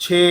6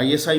ISI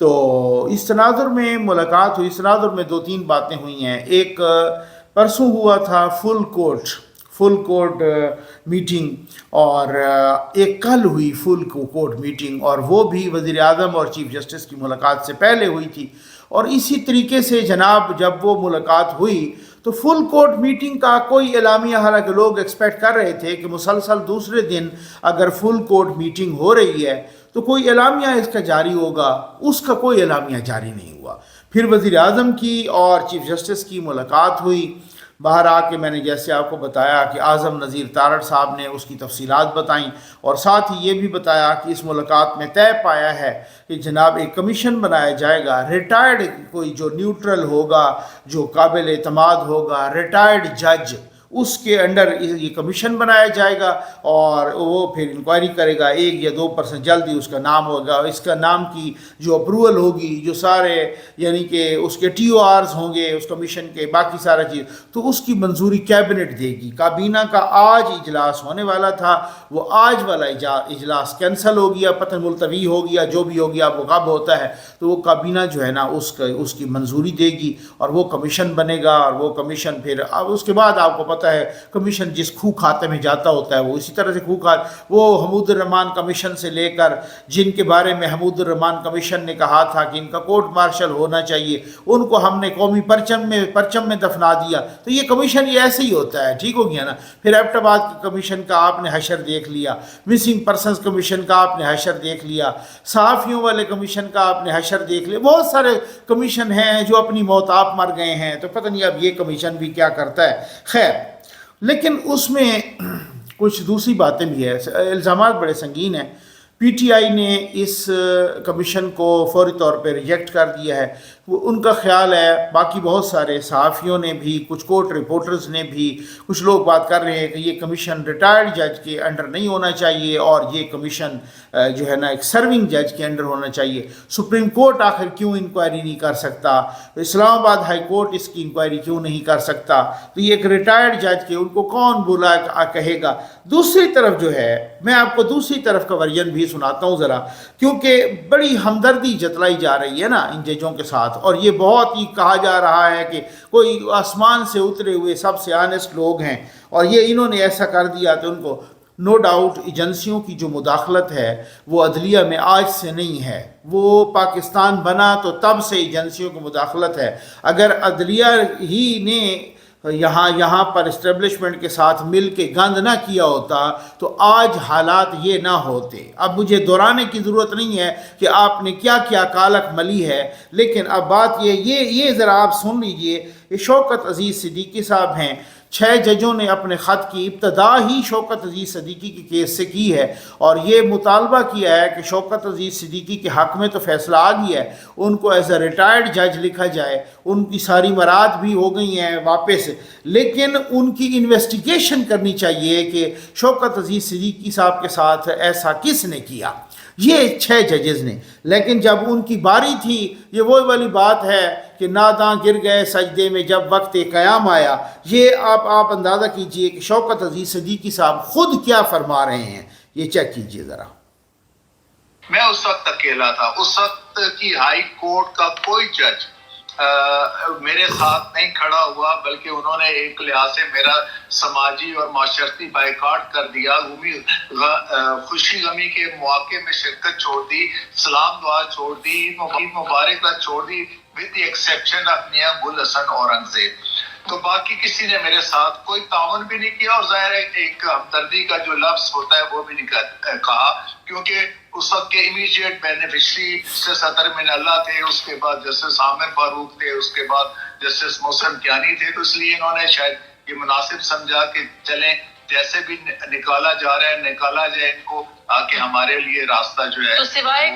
تو اس تناظر میں ملاقات ہوئی. اس تناظر میں دو تین باتیں ہوئی ہیں. ایک پرسوں ہوا تھا فل کورٹ میٹنگ, اور ایک کل ہوئی فل کورٹ میٹنگ, اور وہ بھی وزیر اعظم اور چیف جسٹس کی ملاقات سے پہلے ہوئی تھی. اور اسی طریقے سے جناب جب وہ ملاقات ہوئی تو فل کورٹ میٹنگ کا کوئی اعلامیہ, حالانکہ لوگ ایکسپیکٹ کر رہے تھے کہ مسلسل دوسرے دن اگر فل کورٹ میٹنگ ہو رہی ہے تو کوئی اعلامیہ اس کا جاری ہوگا, اس کا کوئی اعلامیہ جاری نہیں ہوا. پھر وزیر اعظم کی اور چیف جسٹس کی ملاقات ہوئی. باہر آ کے میں نے جیسے آپ کو بتایا کہ اعظم نذیر تارڑ صاحب نے اس کی تفصیلات بتائیں, اور ساتھ ہی یہ بھی بتایا کہ اس ملاقات میں طے پایا ہے کہ جناب ایک کمیشن بنایا جائے گا, ریٹائرڈ کوئی جو نیوٹرل ہوگا, جو قابل اعتماد ہوگا, ریٹائرڈ جج, اس کے انڈر یہ کمیشن بنایا جائے گا, اور وہ پھر انکوائری کرے گا. 1 یا 2% جلدی اس کا نام ہوگا, اس کا نام کی جو اپروول ہوگی, جو سارے یعنی کہ اس کے ٹی او آرز ہوں گے اس کمیشن کے, باقی سارا چیز, تو اس کی منظوری کیبنٹ دے گی. کابینہ کا آج اجلاس ہونے والا تھا, وہ آج والا اجلاس کینسل ہو گیا, پتہ ملتوی ہو گیا, جو بھی ہو گیا, وہ کب ہوتا ہے, تو وہ کابینہ جو ہے نا اس کی منظوری دے گی, اور وہ کمیشن بنے گا. اور وہ کمیشن پھر اب اس کے بعد آپ کو پتہ ہے کمیشن جس کھو کھاتے میں جاتا ہوتا ہے وہ اسی طرح سے وہ حمود الرحمان کمیشن سے لے کر, جن کے بارے میں حمود الرحمان کمیشن نے کہا تھا کہ ان کا کورٹ مارشل ہونا چاہیے, ان کو ہم نے قومی پرچم میں دفنا دیا. تو یہ کمیشن یہ ایسے ہی ہوتا ہے, ٹھیک ہو گیا نا. پھر ایبٹ آباد کمیشن کا آپ نے حشر دیکھ لیا, مسنگ پرسنز کمیشن کا آپ نے حشر دیکھ لیا, صحافیوں والے کمیشن کا آپ نے حشر دیکھ لیا. بہت سارے کمیشن ہیں جو اپنی موت آپ مر گئے ہیں, تو پتہ نہیں اب یہ کمیشن بھی کیا کرتا ہے. خیر, لیکن اس میں کچھ دوسری باتیں بھی ہیں. الزامات بڑے سنگین ہیں. پی ٹی آئی نے اس کمیشن کو فوری طور پہ ریجیکٹ کر دیا ہے. وہ ان کا خیال ہے, باقی بہت سارے صحافیوں نے بھی, کچھ کورٹ رپورٹرز نے بھی, کچھ لوگ بات کر رہے ہیں کہ یہ کمیشن ریٹائرڈ جج کے انڈر نہیں ہونا چاہیے, اور یہ کمیشن جو ہے نا ایک سرونگ جج کے انڈر ہونا چاہیے. سپریم کورٹ آخر کیوں انکوائری نہیں کر سکتا, اسلام آباد ہائی کورٹ اس کی انکوائری کیوں نہیں کر سکتا, تو یہ ایک ریٹائرڈ جج کے ان کو کون بولا کہے گا. دوسری طرف جو ہے, میں آپ کو دوسری طرف کا ورژن بھی سناتا ہوں ذرا, کیونکہ بڑی ہمدردی جتلائی جا رہی ہے نا ان ججوں کے ساتھ, اور یہ بہت ہی کہا جا رہا ہے کہ کوئی آسمان سے اترے ہوئے سب سے آنےسٹ لوگ ہیں, اور یہ انہوں نے ایسا کر دیا. تو ان کو نو ڈاؤٹ ایجنسیوں کی جو مداخلت ہے وہ عدلیہ میں آج سے نہیں ہے, وہ پاکستان بنا تو تب سے ایجنسیوں کی مداخلت ہے. اگر عدلیہ ہی نے یہاں پر اسٹیبلشمنٹ کے ساتھ مل کے گند نہ کیا ہوتا تو آج حالات یہ نہ ہوتے. اب مجھے دہرانے کی ضرورت نہیں ہے کہ آپ نے کیا کیا کالک ملی ہے, لیکن اب بات یہ ذرا آپ سن لیجئے. یہ شوکت عزیز صدیقی صاحب ہیں, 6 ججوں نے اپنے خط کی ابتدا ہی شوکت عزیز صدیقی کے کیس سے کی ہے, اور یہ مطالبہ کیا ہے کہ شوکت عزیز صدیقی کے حق میں تو فیصلہ آ گیا ہے, ان کو ایز اے ریٹائرڈ جج لکھا جائے. ان کی ساری مراد بھی ہو گئی ہیں واپس, لیکن ان کی انویسٹیگیشن کرنی چاہیے کہ شوکت عزیز صدیقی صاحب کے ساتھ ایسا کس نے کیا, یہ 6 ججز نے. لیکن جب ان کی باری تھی, یہ وہی والی بات ہے کہ ناداں گر گئے سجدے میں جب وقت قیام آیا. یہ آپ اندازہ کیجئے کہ شوکت عزیز صدیقی صاحب خود کیا فرما رہے ہیں, یہ چیک کیجئے ذرا. میں اس وقت اکیلا تھا, اس وقت کی ہائی کورٹ کا کوئی جج میرے ساتھ نہیں کھڑا ہوا, بلکہ انہوں نے ایک لحاظ سے میرا سماجی اور معاشرتی بائیکاٹ کر دیا. خوشی غمی کے مواقع میں شرکت چھوڑ دی, سلام دعا چھوڑ دی, عید مبارکباد چھوڑ دی, ود دی ایکسیپشن آف میاں گل حسن اورنگزیب. تو باقی کسی نے میرے ساتھ کوئی تعاون بھی نہیں کیا, اور ظاہر ہے ایک ہمدردی کا جو لفظ ہوتا ہے وہ بھی نہیں کہا, کیونکہ اس وقت کے امیجیٹ بینیفیشری جسٹس اطہر من اللہ تھے, اس کے بعد جسٹس عامر فاروق تھے, اس کے بعد جسٹس محسن کیانی تھے. تو اس لیے انہوں نے شاید یہ مناسب سمجھا کہ چلیں جیسے بھی نکالا جا رہا ہے نکالا جائے ان کو, تاکہ ہمارے لیے راستہ جو ہے. تو سوائے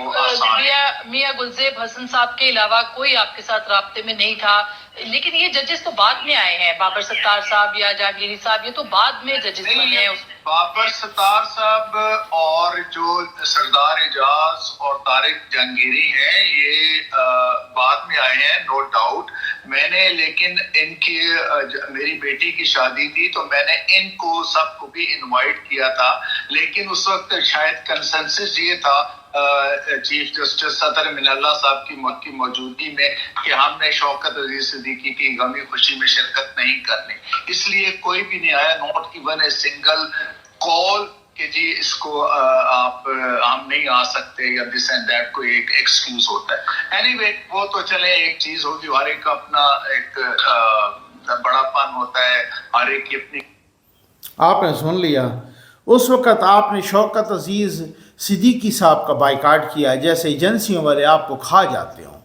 میاں گلزیب حسن صاحب کے علاوہ کوئی آپ کے ساتھ رابطے میں نہیں تھا, لیکن یہ ججز تو بعد میں آئے ہیں, بابر ستار صاحب یا جہانگیری صاحب, یہ تو بعد میں ججز بنے ہیں. بابر ستار صاحب اور جو سردار اعجاز اور طارق جہانگیری ہیں یہ بعد میں آئے ہیں, نو ڈاؤٹ. میں نے لیکن ان کی میری بیٹی کی شادی تھی تو میں نے ان کو سب کو بھی انوائٹ کیا تھا, لیکن اس وقت شاید کنسنسس یہ تھا چیف جسٹس سطر من اللہ صاحب کی موجودگی میں کہ ہم نے شوکت عزیز صدیقی کی غمی خوشی میں شرکت نہیں کرنی. اس لیے کوئی بھی نہیں آیا, ناٹ ایون اے سنگل کال کہ جی اس کو آپ ہم نہیں آ سکتے یا دس اینڈ دیٹ کوئی ایک ایکسکیوز ہوتا ہے. اینی وے وہ تو چلیں ایک چیز ہوگی, ہر ایک کا اپنا ایک بڑا پن ہوتا ہے, ہر ایک کی اپنی. آپ نے سن لیا, اس وقت آپ نے شوکت عزیز صدیقی صاحب کا بائیکاٹ کیا جیسے ایجنسیوں والے آپ کو کھا جاتے ہوں,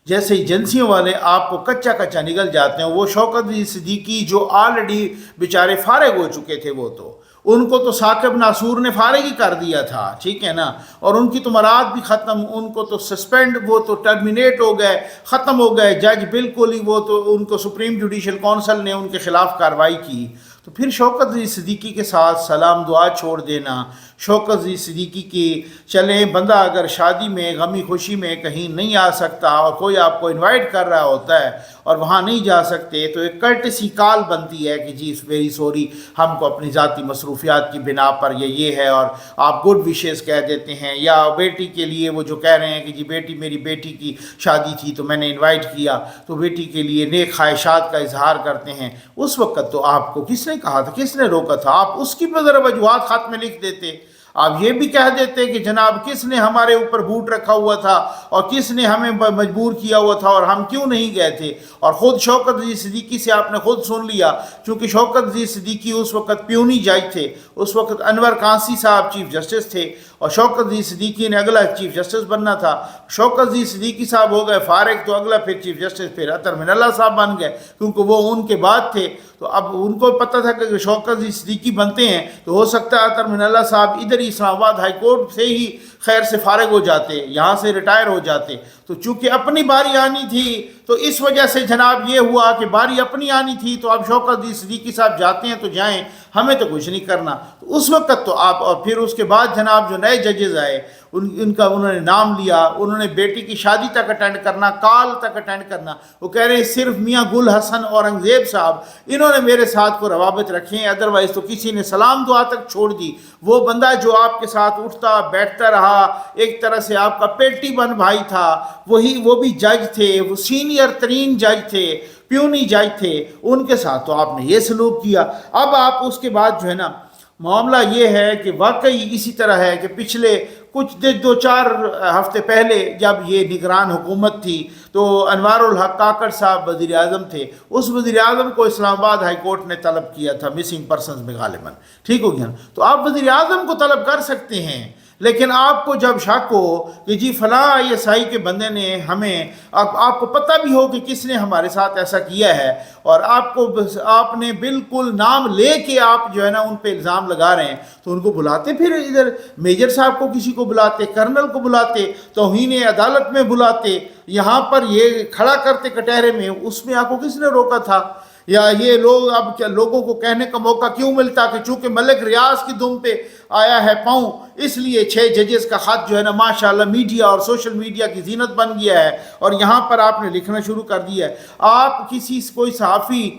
جیسے ایجنسیوں والے آپ کو کچا کچا نگل جاتے ہیں. وہ شوکت عزیز صدیقی جو آلریڈی بیچارے فارغ ہو چکے تھے, وہ تو ان کو تو ثاقب ناصور نے فارغ ہی کر دیا تھا, ٹھیک ہے نا, اور ان کی تو مراد بھی ختم, ان کو تو سسپینڈ, وہ تو ٹرمینیٹ ہو گئے, ختم ہو گئے. جج بالکل ہی, وہ تو ان کو سپریم جوڈیشل کونسل نے ان کے خلاف کارروائی کی. تو پھر شوکت عزیز صدیقی کے ساتھ سلام دعا چھوڑ دینا. شوکت عزیز صدیقی کی چلیں, بندہ اگر شادی میں غمی خوشی میں کہیں نہیں آ سکتا اور کوئی آپ کو انوائٹ کر رہا ہوتا ہے اور وہاں نہیں جا سکتے, تو ایک کرٹسی کال بنتی ہے کہ جی ویری سوری, ہم کو اپنی ذاتی مصروفیات کی بنا پر یہ ہے, اور آپ گڈ وشیز کہہ دیتے ہیں. یا بیٹی کے لیے وہ جو کہہ رہے ہیں کہ جی بیٹی, میری بیٹی کی شادی تھی تو میں نے انوائٹ کیا, تو بیٹی کے لیے نیک خواہشات کا اظہار کرتے ہیں. اس وقت تو آپ کو کس نے کہا تھا, کس نے روکا تھا؟ آپ اس کی ذرا وجوہات خط میں لکھ دیتے. آپ یہ بھی کہہ دیتے کہ جناب کس نے ہمارے اوپر بوٹ رکھا ہوا تھا اور کس نے ہمیں مجبور کیا ہوا تھا اور ہم کیوں نہیں گئے تھے. اور خود شوکت عزیز صدیقی سے آپ نے خود سن لیا, چونکہ شوکت عزیز صدیقی اس وقت پیونی جج تھے, اس وقت انور کانسی صاحب چیف جسٹس تھے اور شوکت عزیز صدیقی نے اگلا چیف جسٹس بننا تھا. شوکت عزیز صدیقی صاحب ہو گئے فارغ, تو اگلا پھر چیف جسٹس پھر اطہر من اللہ صاحب بن گئے, کیونکہ وہ ان کے بعد تھے. تو اب ان کو پتہ تھا کہ شوکت عزیز صدیقی بنتے ہیں تو ہو سکتا ہے اطہر من اللہ صاحب ادھر ہی اسلام آباد ہائی کورٹ سے ہی خیر سے فارغ ہو جاتے, یہاں سے ریٹائر ہو جاتے. تو چونکہ اپنی باری آنی تھی تو اس وجہ سے جناب یہ ہوا کہ باری اپنی آنی تھی, تو اب شوکت عزیز صدیقی صاحب جاتے ہیں تو جائیں, ہمیں تو کچھ نہیں کرنا. تو اس وقت تو آپ, اور پھر اس کے بعد جناب جو نئے ججز آئے ان کا انہوں نے نام لیا, انہوں نے بیٹی کی شادی تک اٹینڈ کرنا, کال تک اٹینڈ کرنا. وہ کہہ رہے ہیں صرف میاں گل حسن اورنگزیب صاحب انہوں نے میرے ساتھ کو روابط رکھے ہیں, ادروائز تو کسی نے سلام دعا تک چھوڑ دی. وہ بندہ جو آپ کے ساتھ اٹھتا بیٹھتا رہا, ایک طرح سے آپ کا پیٹی بن بھائی تھا, وہ بھی جج تھے, وہ سینئر ترین جج تھے, پیونی جج تھے, ان کے ساتھ تو آپ نے یہ سلوک کیا. اب آپ اس کے بعد جو ہے نا, معاملہ یہ ہے کہ واقعی اسی طرح ہے کہ پچھلے کچھ 2-4 ہفتے پہلے جب یہ نگران حکومت تھی تو انوار الحق کاکڑ صاحب وزیر اعظم تھے, اس وزیر اعظم کو اسلام آباد ہائی کورٹ نے طلب کیا تھا مسنگ پرسنز میں غالباً, ٹھیک ہو گیا. تو آپ وزیر اعظم کو طلب کر سکتے ہیں, لیکن آپ کو جب شک ہو کہ جی فلاں آئی ایس آئی کے بندے نے ہمیں, آپ کو پتہ بھی ہو کہ کس نے ہمارے ساتھ ایسا کیا ہے, اور آپ نے بالکل نام لے کے آپ جو ہے نا ان پہ الزام لگا رہے ہیں, تو ان کو بلاتے, پھر ادھر میجر صاحب کو کسی کو بلاتے, کرنل کو بلاتے, توہین عدالت میں بلاتے, یہاں پر یہ کھڑا کرتے کٹہرے میں. اس میں آپ کو کس نے روکا تھا؟ یا یہ لوگ اب کیا لوگوں کو کہنے کا موقع کیوں ملتا کہ چونکہ ملک ریاض کی دم پہ آیا ہے پاؤں, اس لیے 6 ججز کا خط جو ہے نا ماشاءاللہ میڈیا اور سوشل میڈیا کی زینت بن گیا ہے, اور یہاں پر آپ نے لکھنا شروع کر دیا ہے. آپ کوئی صحافی,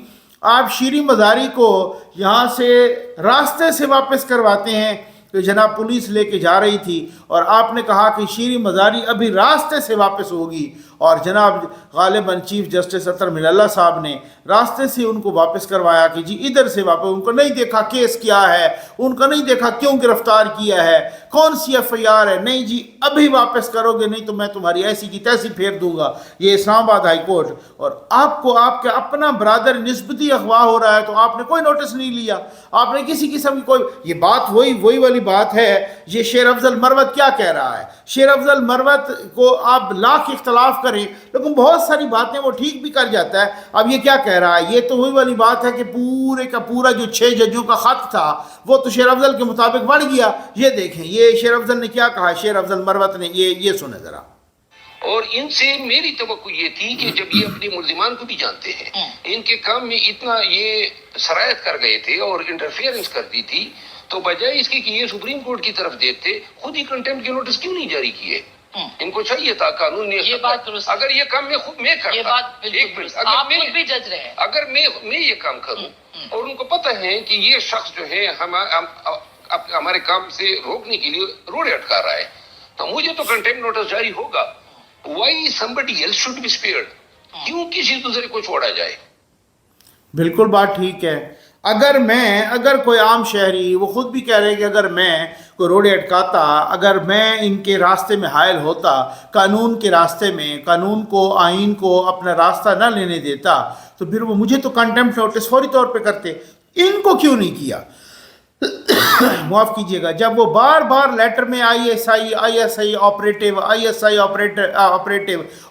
آپ شیریں مزاری کو یہاں سے راستے سے واپس کرواتے ہیں کہ جناب پولیس لے کے جا رہی تھی, اور آپ نے کہا کہ شیریں مزاری ابھی راستے سے واپس ہوگی, اور جناب غالباً چیف جسٹس اطہر من اللہ صاحب نے راستے سے ان کو واپس کروایا کہ جی ادھر سے واپس. ان کو نہیں دیکھا کیس کیا ہے, ان کو نہیں دیکھا کیوں گرفتار کیا ہے, کون سی ایف آئی آر ہے, نہیں جی ابھی واپس کرو گے نہیں تو میں تمہاری ایسی کی تیسی پھیر دوں گا. یہ اسلام آباد ہائی کورٹ, اور آپ کو آپ کا اپنا برادر نسبتی اغوا ہو رہا ہے تو آپ نے کوئی نوٹس نہیں لیا, آپ نے کسی قسم کی کوئی, یہ بات وہی والی بات ہے. یہ شیر افضل مروت کیا کہہ رہا ہے, شیر افضل مروت کو آپ لاکھ اختلاف کریں لیکن بہت ساری باتیں وہ ٹھیک بھی کر جاتا ہے. اب یہ کیا کہہ رہا ہے, یہ تو وہی والی بات ہے کہ پورے کا پورا جو 6 ججوں کا خط تھا وہ تو شیر افضل کے مطابق بڑھ گیا. یہ دیکھیں یہ شیر افضل نے کیا کہا, شیر افضل مروت نے, یہ سنیں ذرا. اور ان سے میری توقع یہ تھی کہ جب یہ اپنے ملزمان کو بھی جانتے ہیں, ان کے کام میں اتنا یہ سرایت کر گئے تھے اور انٹرفیئرنس کر دی تھی, تو بجائے اس کے کہ یہ سپریم کورٹ کی طرف دیتے, خود ہی کنٹمپٹ کے نوٹس کیوں نہیں جاری کیے؟ ان کو چاہیے تھا قانون نے, یہ بات درست, اگر یہ کام میں کرتا, یہ بات بالکل, آپ خود بھی جج رہے ہیں, اگر میں یہ کام کروں اور ان کو پتہ ہے کہ یہ شخص جو ہے ہمارے کام سے روکنے کے لیے روڑے اٹکا رہا ہے, تو مجھے تو کنٹمپٹ نوٹس جاری ہوگا. Why somebody else should be spared؟ کیوں کسی دوسرے کو چھوڑا جائے؟ بالکل بات ٹھیک ہے. اگر کوئی عام شہری، وہ خود بھی کہہ رہے کہ اگر میں کوئی روڈ اٹکاتا، اگر میں ان کے راستے میں حائل ہوتا، قانون کے راستے میں، قانون کو، آئین کو اپنا راستہ نہ لینے دیتا، تو پھر وہ مجھے تو کنٹمپٹ نوٹس فوری طور پہ کرتے. ان کو کیوں نہیں کیا؟ معاف کیجیے گا، جب وہ بار بار لیٹر میں آئی ایس آئی آپریٹو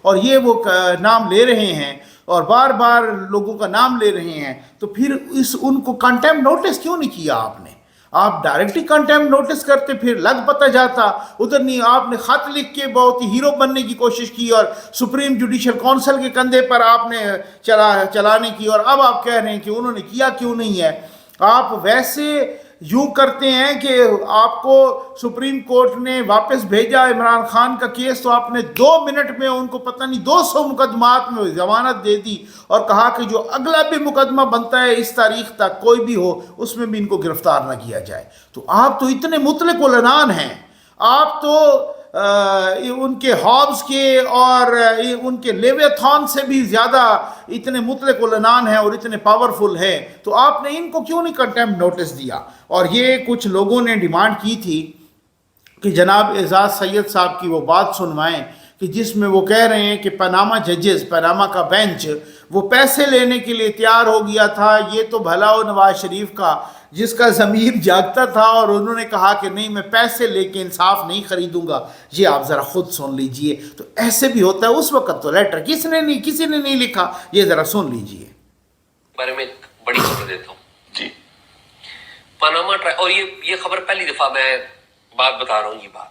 اور یہ وہ نام لے رہے ہیں اور بار بار لوگوں کا نام لے رہے ہیں، تو پھر ان کو کنٹمپٹ نوٹس کیوں نہیں کیا آپ نے؟ آپ ڈائریکٹلی کنٹمپٹ نوٹس کرتے، پھر لگ پتہ جاتا. ادھر نہیں، آپ نے خط لکھ کے بہت ہی ہیرو بننے کی کوشش کی اور سپریم جوڈیشل کونسل کے کندھے پر آپ نے چلانے کی، اور اب آپ کہہ رہے ہیں کہ انہوں نے کیا کیوں نہیں ہے. آپ ویسے یوں کرتے ہیں کہ آپ کو سپریم کورٹ نے واپس بھیجا عمران خان کا کیس، تو آپ نے 2 منٹ میں ان کو پتہ نہیں 200 مقدمات میں ضمانت دے دی اور کہا کہ جو اگلا بھی مقدمہ بنتا ہے اس تاریخ تک کوئی بھی ہو، اس میں بھی ان کو گرفتار نہ کیا جائے. تو آپ تو اتنے مطلق العنان ہیں، آپ تو ان کے ہابس کے اور ان کے لیویتھان سے بھی زیادہ اتنے مطلق العنان ہیں اور اتنے پاورفل ہیں. تو آپ نے ان کو کیوں نہیں کنٹمپٹ نوٹس دیا؟ اور یہ کچھ لوگوں نے ڈیمانڈ کی تھی کہ جناب اعزاز سید صاحب کی وہ بات سنوائیں کہ جس میں وہ کہہ رہے ہیں کہ پاناما ججز، پاناما کا بینچ وہ پیسے لینے کے لیے تیار ہو گیا تھا. یہ تو بھلا ہو نواز شریف کا جس کا ضمیر جاگتا تھا، اور انہوں نے کہا کہ نہیں، میں پیسے لے کے انصاف نہیں خریدوں گا. یہ آپ ذرا خود سن لیجئے. تو ایسے بھی ہوتا ہے. اس وقت تو لیٹر کسی نے نہیں لکھا. یہ ذرا سن لیجئے. بارے میں بڑی خبر دیتا ہوں جی. پاناما ٹرائل، اور یہ خبر پہلی دفعہ میں بات بتا رہا ہوں. یہ بات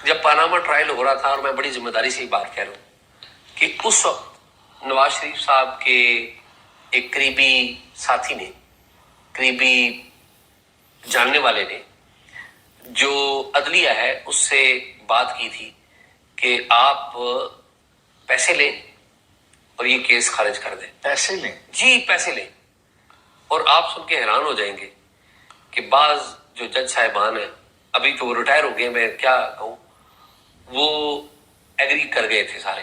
جب پاناما ٹرائل ہو رہا تھا، اور میں بڑی ذمہ داری سے یہ بات کہہ رہا ہوں کہ اس وقت نواز شریف صاحب کے ایک قریبی ساتھی نے، قریبی جاننے والے نے، جو عدلیہ ہے، اس سے بات کی تھی کہ آپ پیسے لیں اور یہ کیس خارج کر دیں. پیسے لیں؟ جی پیسے لیں. اور آپ سن کے حیران ہو جائیں گے کہ بعض جو جج صاحبان ہیں، ابھی تو وہ ریٹائر ہو گئے، میں کیا کہوں، وہ ایگری کر گئے تھے سارے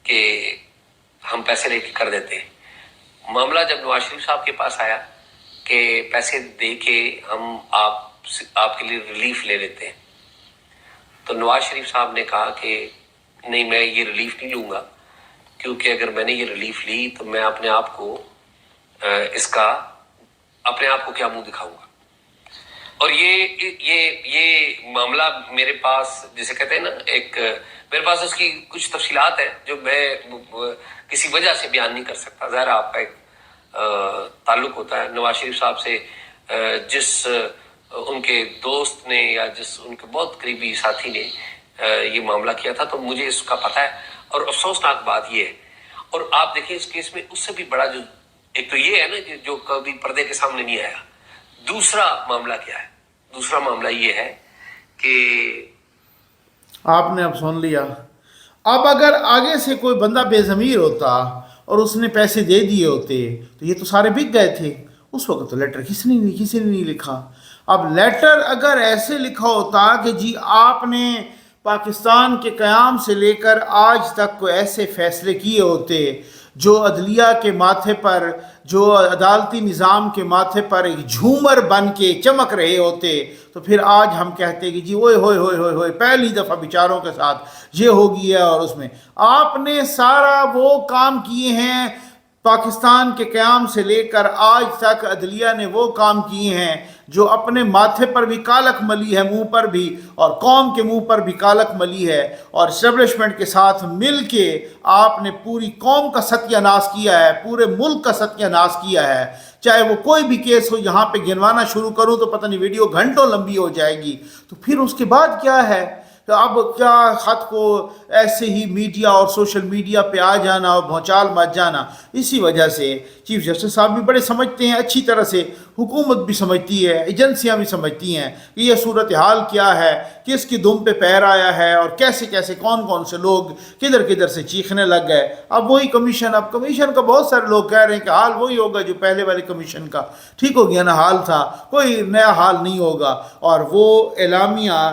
کہ ہم پیسے لے کے کر دیتے ہیں. معاملہ جب نواز شریف صاحب کے پاس آیا کہ پیسے دے کے ہم آپ کے لیے ریلیف لے لیتے ہیں، تو نواز شریف صاحب نے کہا کہ نہیں، میں یہ ریلیف نہیں لوں گا، کیونکہ اگر میں نے یہ ریلیف لی تو میں اپنے آپ کو کیا منہ دکھاؤں گا. اور یہ معاملہ میرے پاس، جسے کہتے ہیں نا، میرے پاس اس کی کچھ تفصیلات ہیں جو میں کسی وجہ سے بیان نہیں کر سکتا. ظاہر آپ کا ایک تعلق ہوتا ہے نواز شریف صاحب سے، جس ان کے دوست نے یا جس ان کے بہت قریبی ساتھی نے یہ معاملہ کیا تھا، تو مجھے اس کا پتہ ہے. اور افسوسناک بات یہ ہے، اور آپ دیکھیں اس کیس میں اس سے بھی بڑا، جو ایک تو یہ ہے نا کہ جو کبھی پردے کے سامنے نہیں آیا. دوسرا معاملہ کیا ہے؟ دوسرا معاملہ یہ ہے کہ آپ نے اب سن لیا. اب اگر آگے سے کوئی بندہ بے ضمیر ہوتا اور اس نے پیسے دے دیے ہوتے تو یہ تو سارے بک گئے تھے. اس وقت تو لیٹر کسی نے نہیں لکھا. اب لیٹر اگر ایسے لکھا ہوتا کہ جی آپ نے پاکستان کے قیام سے لے کر آج تک کوئی ایسے فیصلے کیے ہوتے جو عدلیہ کے ماتھے پر، جو عدالتی نظام کے ماتھے پر ایک جھومر بن کے چمک رہے ہوتے، تو پھر آج ہم کہتے کہ جی اوئے ہوئے ہوئے ہوئے ہوئے پہلی دفعہ بیچاروں کے ساتھ یہ ہو گیا. اور اس میں آپ نے سارا وہ کام کیے ہیں، پاکستان کے قیام سے لے کر آج تک عدلیہ نے وہ کام کیے ہیں جو اپنے ماتھے پر بھی کالک ملی ہے، منہ پر بھی، اور قوم کے منہ پر بھی کالک ملی ہے. اور اسٹیبلشمنٹ کے ساتھ مل کے آپ نے پوری قوم کا ستیہ ناش کیا ہے، پورے ملک کا ستیہ ناش کیا ہے. چاہے وہ کوئی بھی کیس ہو، یہاں پہ گنوانا شروع کروں تو پتہ نہیں ویڈیو گھنٹوں لمبی ہو جائے گی. تو پھر اس کے بعد کیا ہے؟ تو اب کیا خط کو ایسے ہی میڈیا اور سوشل میڈیا پہ آ جانا اور بھونچال مچ جانا. اسی وجہ سے چیف جسٹس صاحب بھی بڑے سمجھتے ہیں اچھی طرح سے، حکومت بھی سمجھتی ہے، ایجنسیاں بھی سمجھتی ہیں کہ یہ صورتحال کیا ہے، کس کی دم پہ پیر آیا ہے، اور کیسے کیسے کون سے لوگ کدھر سے چیخنے لگ گئے. اب وہی کمیشن کا بہت سارے لوگ کہہ رہے ہیں کہ حال وہی ہوگا جو پہلے والے کمیشن کا. ٹھیک ہو گیا نا، حال تھا، کوئی نیا حال نہیں ہوگا. اور وہ اعلامیہ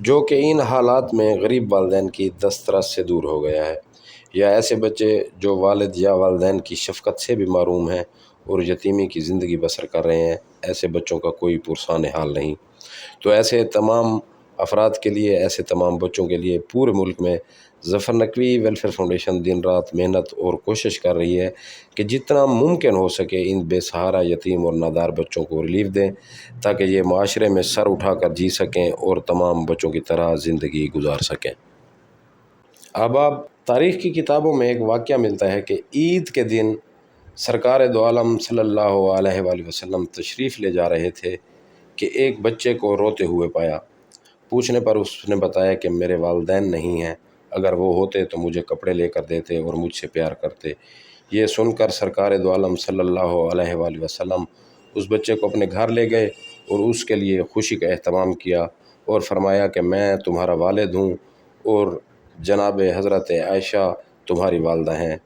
جو کہ ان حالات میں غریب والدین کی دسترس سے دور ہو گیا ہے، یا ایسے بچے جو والد یا والدین کی شفقت سے بھی محروم ہیں اور یتیمی کی زندگی بسر کر رہے ہیں، ایسے بچوں کا کوئی پرسان حال نہیں۔ تو ایسے تمام افراد کے لیے، ایسے تمام بچوں کے لیے پورے ملک میں ظفر نقوی ویلفیئر فاؤنڈیشن دن رات محنت اور کوشش کر رہی ہے کہ جتنا ممکن ہو سکے ان بے سہارا، یتیم اور نادار بچوں کو ریلیف دیں تاکہ یہ معاشرے میں سر اٹھا کر جی سکیں اور تمام بچوں کی طرح زندگی گزار سکیں۔ اب تاریخ کی کتابوں میں ایک واقعہ ملتا ہے کہ عید کے دن سرکار دو عالم صلی اللہ علیہ وآلہ وسلم تشریف لے جا رہے تھے کہ ایک بچے کو روتے ہوئے پایا۔ پوچھنے پر اس نے بتایا کہ میرے والدین نہیں ہیں، اگر وہ ہوتے تو مجھے کپڑے لے کر دیتے اور مجھ سے پیار کرتے۔ یہ سن کر سرکار دو عالم صلی اللہ علیہ وآلہ وسلم اس بچے کو اپنے گھر لے گئے اور اس کے لیے خوشی کا اہتمام کیا اور فرمایا کہ میں تمہارا والد ہوں اور جناب حضرت عائشہ تمہاری والدہ ہیں۔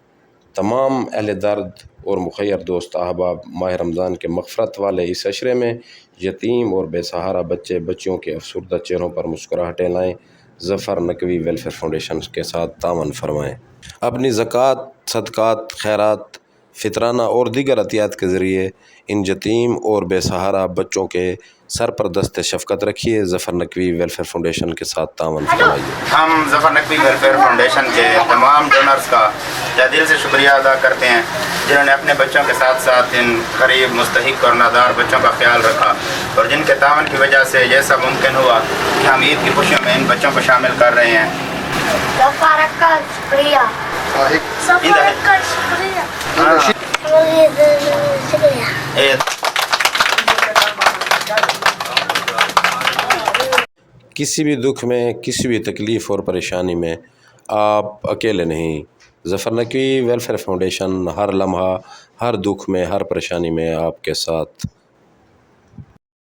تمام اہل درد اور مخیر دوست احباب، ماہ رمضان کے مغفرت والے اس عشرے میں یتیم اور بے سہارا بچے بچیوں کے افسردہ چہروں پر مسکراہٹیں لائیں، ظفر نقوی ویلفیئر فاؤنڈیشن کے ساتھ تعاون فرمائیں۔ اپنی زکوٰۃ، صدقات، خیرات، فطرانہ اور دیگر عطیات کے ذریعے ان یتیم اور بے سہارا بچوں کے سر پر دست شفقت رکھیے۔ ظفر نقوی ویلفیئر فاؤنڈیشن کے ساتھ تعاون فرمائیے۔ ہم ظفر نقوی ویلفیئر فاؤنڈیشن کے تمام ڈونرز کا تہ دل سے شکریہ ادا کرتے ہیں جنہوں نے اپنے بچوں کے ساتھ ساتھ ان غریب، مستحق اور نادار بچوں کا خیال رکھا، اور جن کے تعاون کی وجہ سے یہ سب ممکن ہوا کہ ہم عید کی خوشیوں میں ان بچوں کو شامل کر رہے ہیں۔ ظفر کا شکریہ، ظفر کا شکریہ، شکریہ۔ کسی بھی دکھ میں، کسی بھی تکلیف اور پریشانی میں آپ اکیلے نہیں۔ ظفر نقوی ویلفیئر فاؤنڈیشن ہر لمحہ، ہر دکھ میں، ہر پریشانی میں آپ کے ساتھ